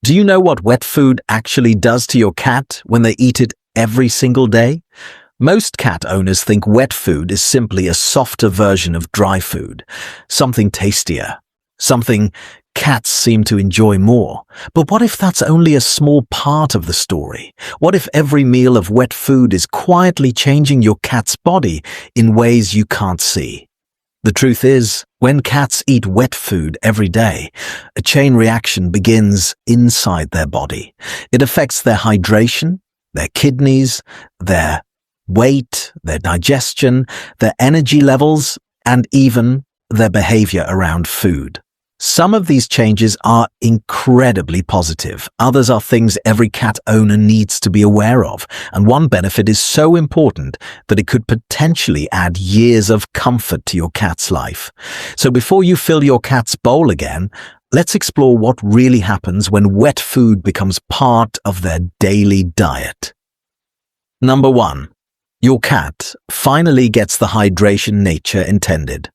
Do you know what wet food actually does to your cat when they eat it every single day? Most cat owners think wet food is simply a softer version of dry food, something tastier, something cats seem to enjoy more. But what if that's only a small part of the story? What if every meal of wet food is quietly changing your cat's body in ways you can't see? The truth is, when cats eat wet food every day, a chain reaction begins inside their body. It affects their hydration, their kidneys, their weight, their digestion, their energy levels, and even their behavior around food. Some of these changes are incredibly positive. Others are things every cat owner needs to be aware of. And one benefit is so important that it could potentially add years of comfort to your cat's life. So before you fill your cat's bowl again, let's explore what really happens when wet food becomes part of their daily diet. Number 1. Your cat finally gets the hydration nature intended.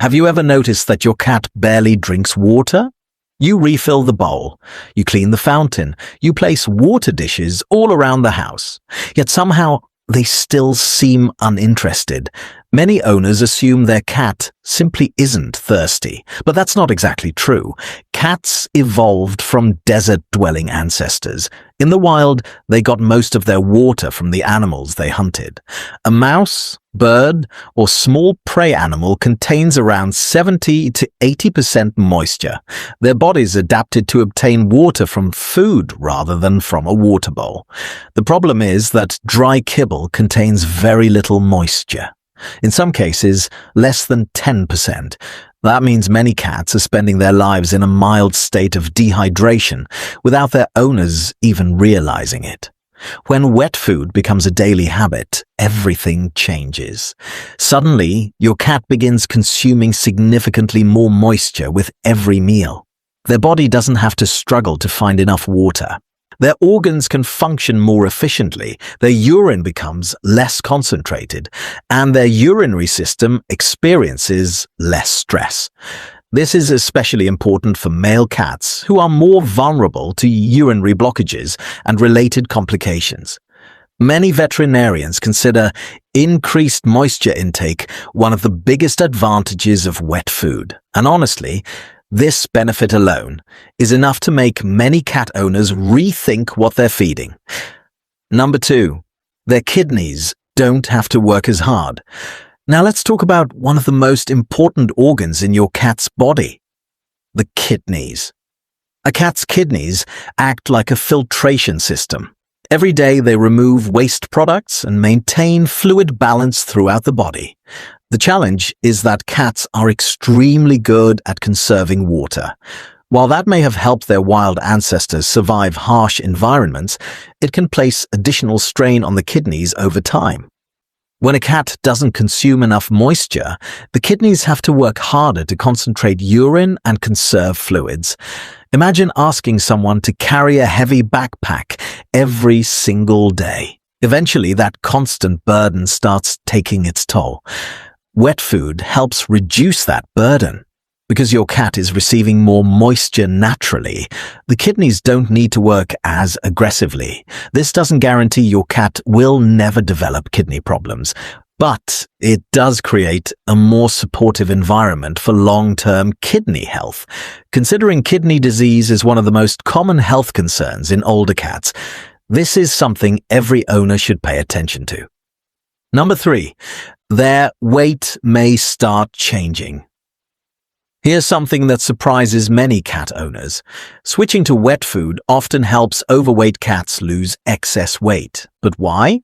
Have you ever noticed that your cat barely drinks water? You refill the bowl, you clean the fountain, you place water dishes all around the house, yet somehow they still seem uninterested. Many owners assume their cat simply isn't thirsty, but that's not exactly true. Cats evolved from desert-dwelling ancestors. In the wild, they got most of their water from the animals they hunted. A mouse, bird, or small prey animal contains around 70 to 80% moisture. Their bodies adapted to obtain water from food rather than from a water bowl. The problem is that dry kibble contains very little moisture. In some cases, less than 10%. That means many cats are spending their lives in a mild state of dehydration without their owners even realizing it. When wet food becomes a daily habit, everything changes. Suddenly, your cat begins consuming significantly more moisture with every meal. Their body doesn't have to struggle to find enough water. Their organs can function more efficiently, their urine becomes less concentrated, and their urinary system experiences less stress. This is especially important for male cats, who are more vulnerable to urinary blockages and related complications. Many veterinarians consider increased moisture intake one of the biggest advantages of wet food, and honestly, this benefit alone is enough to make many cat owners rethink what they're feeding. Number 2, their kidneys don't have to work as hard. Now let's talk about one of the most important organs in your cat's body, the kidneys. A cat's kidneys act like a filtration system. Every day they remove waste products and maintain fluid balance throughout the body. The challenge is that cats are extremely good at conserving water. While that may have helped their wild ancestors survive harsh environments, it can place additional strain on the kidneys over time. When a cat doesn't consume enough moisture, the kidneys have to work harder to concentrate urine and conserve fluids. Imagine asking someone to carry a heavy backpack every single day. Eventually, that constant burden starts taking its toll. Wet food helps reduce that burden. Because your cat is receiving more moisture naturally, the kidneys don't need to work as aggressively. This doesn't guarantee your cat will never develop kidney problems, but it does create a more supportive environment for long-term kidney health. Considering kidney disease is one of the most common health concerns in older cats, this is something every owner should pay attention to. Number 3, their weight may start changing. Here's something that surprises many cat owners. Switching to wet food often helps overweight cats lose excess weight. But why?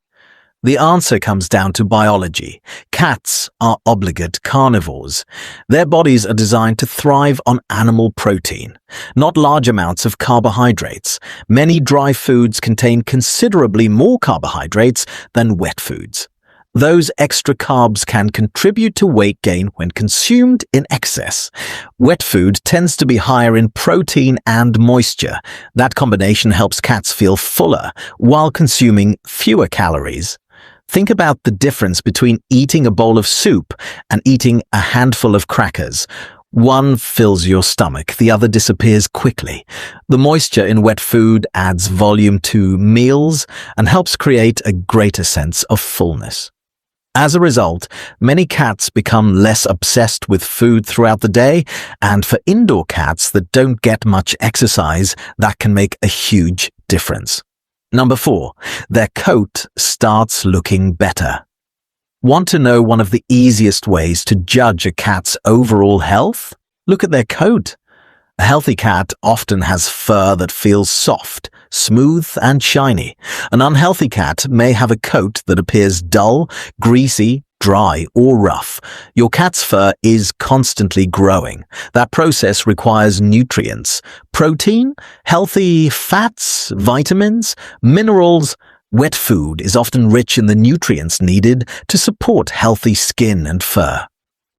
The answer comes down to biology. Cats are obligate carnivores. Their bodies are designed to thrive on animal protein, not large amounts of carbohydrates. Many dry foods contain considerably more carbohydrates than wet foods. Those extra carbs can contribute to weight gain when consumed in excess. Wet food tends to be higher in protein and moisture. That combination helps cats feel fuller while consuming fewer calories. Think about the difference between eating a bowl of soup and eating a handful of crackers. One fills your stomach, the other disappears quickly. The moisture in wet food adds volume to meals and helps create a greater sense of fullness. As a result, many cats become less obsessed with food throughout the day, and for indoor cats that don't get much exercise, that can make a huge difference. Number 4, their coat starts looking better. Want to know one of the easiest ways to judge a cat's overall health? Look at their coat. A healthy cat often has fur that feels soft, smooth, and shiny. An unhealthy cat may have a coat that appears dull, greasy, dry, or rough. Your cat's fur is constantly growing. That process requires nutrients, protein, healthy fats, vitamins, minerals. Wet food is often rich in the nutrients needed to support healthy skin and fur.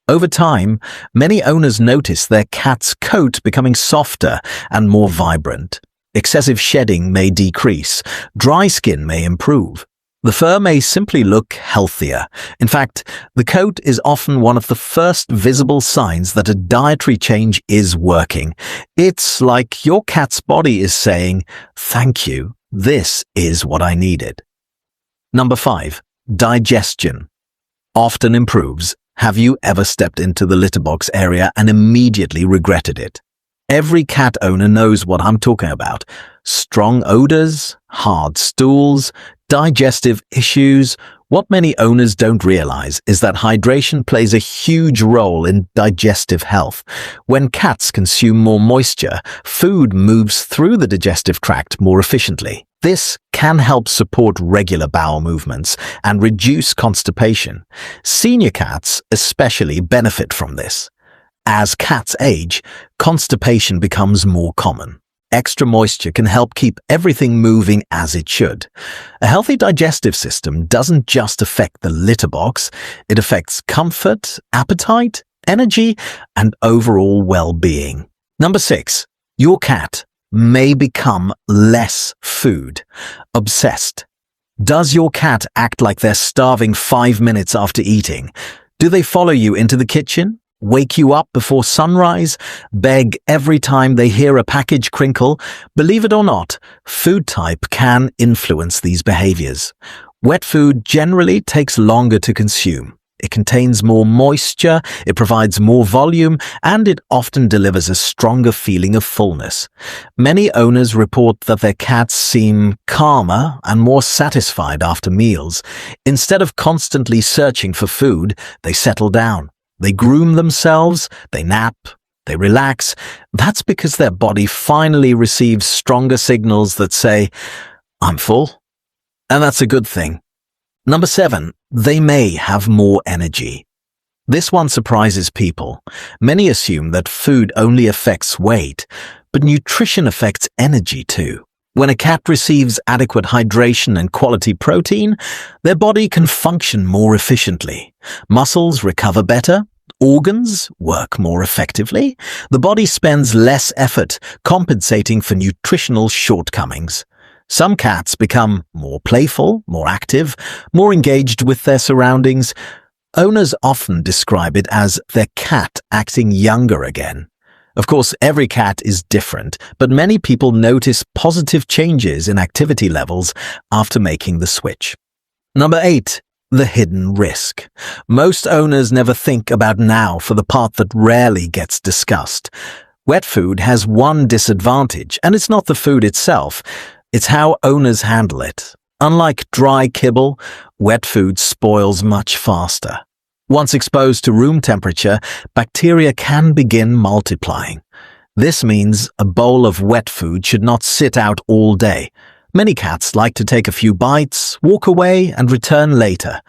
Over time, many owners notice their cat's coat becoming softer and more vibrant. Excessive shedding may decrease. Dry skin may improve. The fur may simply look healthier. In fact, the coat is often one of the first visible signs that a dietary change is working. It's like your cat's body is saying, "Thank you, this is what I needed." Number 5, digestion. Often improves. Have you ever stepped into the litter box area and immediately regretted it? Every cat owner knows what I'm talking about. Strong odors, hard stools, digestive issues. What many owners don't realize is that hydration plays a huge role in digestive health. When cats consume more moisture, food moves through the digestive tract more efficiently. This can help support regular bowel movements and reduce constipation. Senior cats especially benefit from this. As cats age, constipation becomes more common. Extra moisture can help keep everything moving as it should. A healthy digestive system doesn't just affect the litter box, it affects comfort, appetite, energy, and overall well-being. Number 6, your cat may become less food obsessed. Does your cat act like they're starving 5 minutes after eating? Do they follow you into the kitchen? Wake you up before sunrise? Beg every time they hear a package crinkle? Believe it or not, food type can influence these behaviors. Wet food generally takes longer to consume. It contains more moisture, it provides more volume, and it often delivers a stronger feeling of fullness. Many owners report that their cats seem calmer and more satisfied after meals. Instead of constantly searching for food, they settle down. They groom themselves, they nap, they relax. That's because their body finally receives stronger signals that say, "I'm full." And that's a good thing. Number 7, they may have more energy. This one surprises people. Many assume that food only affects weight, but nutrition affects energy too. When a cat receives adequate hydration and quality protein, their body can function more efficiently. Muscles recover better, organs work more effectively, the body spends less effort compensating for nutritional shortcomings. Some cats become more playful, more active, more engaged with their surroundings. Owners often describe it as their cat acting younger again. Of course, every cat is different, but many people notice positive changes in activity levels after making the switch. Number 8, the hidden risk. Most owners never think about now for the part that rarely gets discussed. Wet food has one disadvantage, and it's not the food itself. It's how owners handle it. Unlike dry kibble, wet food spoils much faster. Once exposed to room temperature, bacteria can begin multiplying. This means a bowl of wet food should not sit out all day. Many cats like to take a few bites, walk away, and return later.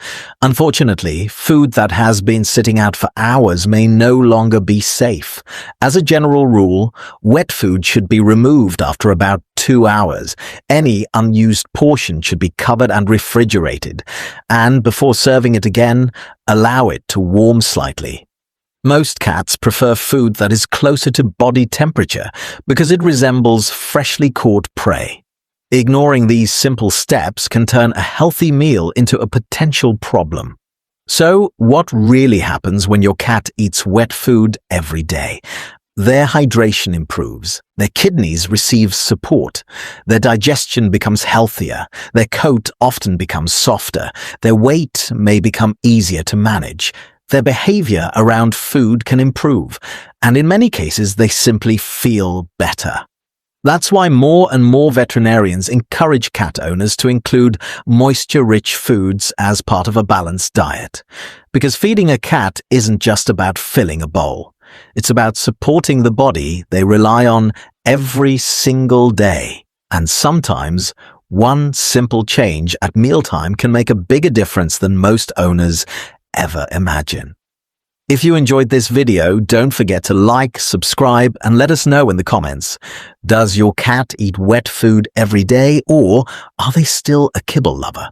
Unfortunately, food that has been sitting out for hours may no longer be safe. As a general rule, wet food should be removed after about 2 hours. Any unused portion should be covered and refrigerated. And before serving it again, allow it to warm slightly. Most cats prefer food that is closer to body temperature because it resembles freshly caught prey. Ignoring these simple steps can turn a healthy meal into a potential problem. So, what really happens when your cat eats wet food every day? Their hydration improves, their kidneys receive support, their digestion becomes healthier, their coat often becomes softer, their weight may become easier to manage, their behavior around food can improve, and in many cases they simply feel better. That's why more and more veterinarians encourage cat owners to include moisture-rich foods as part of a balanced diet. Because feeding a cat isn't just about filling a bowl. It's about supporting the body they rely on every single day. And sometimes, one simple change at mealtime can make a bigger difference than most owners ever imagine. If you enjoyed this video, don't forget to like, subscribe, and let us know in the comments. Does your cat eat wet food every day, or are they still a kibble lover?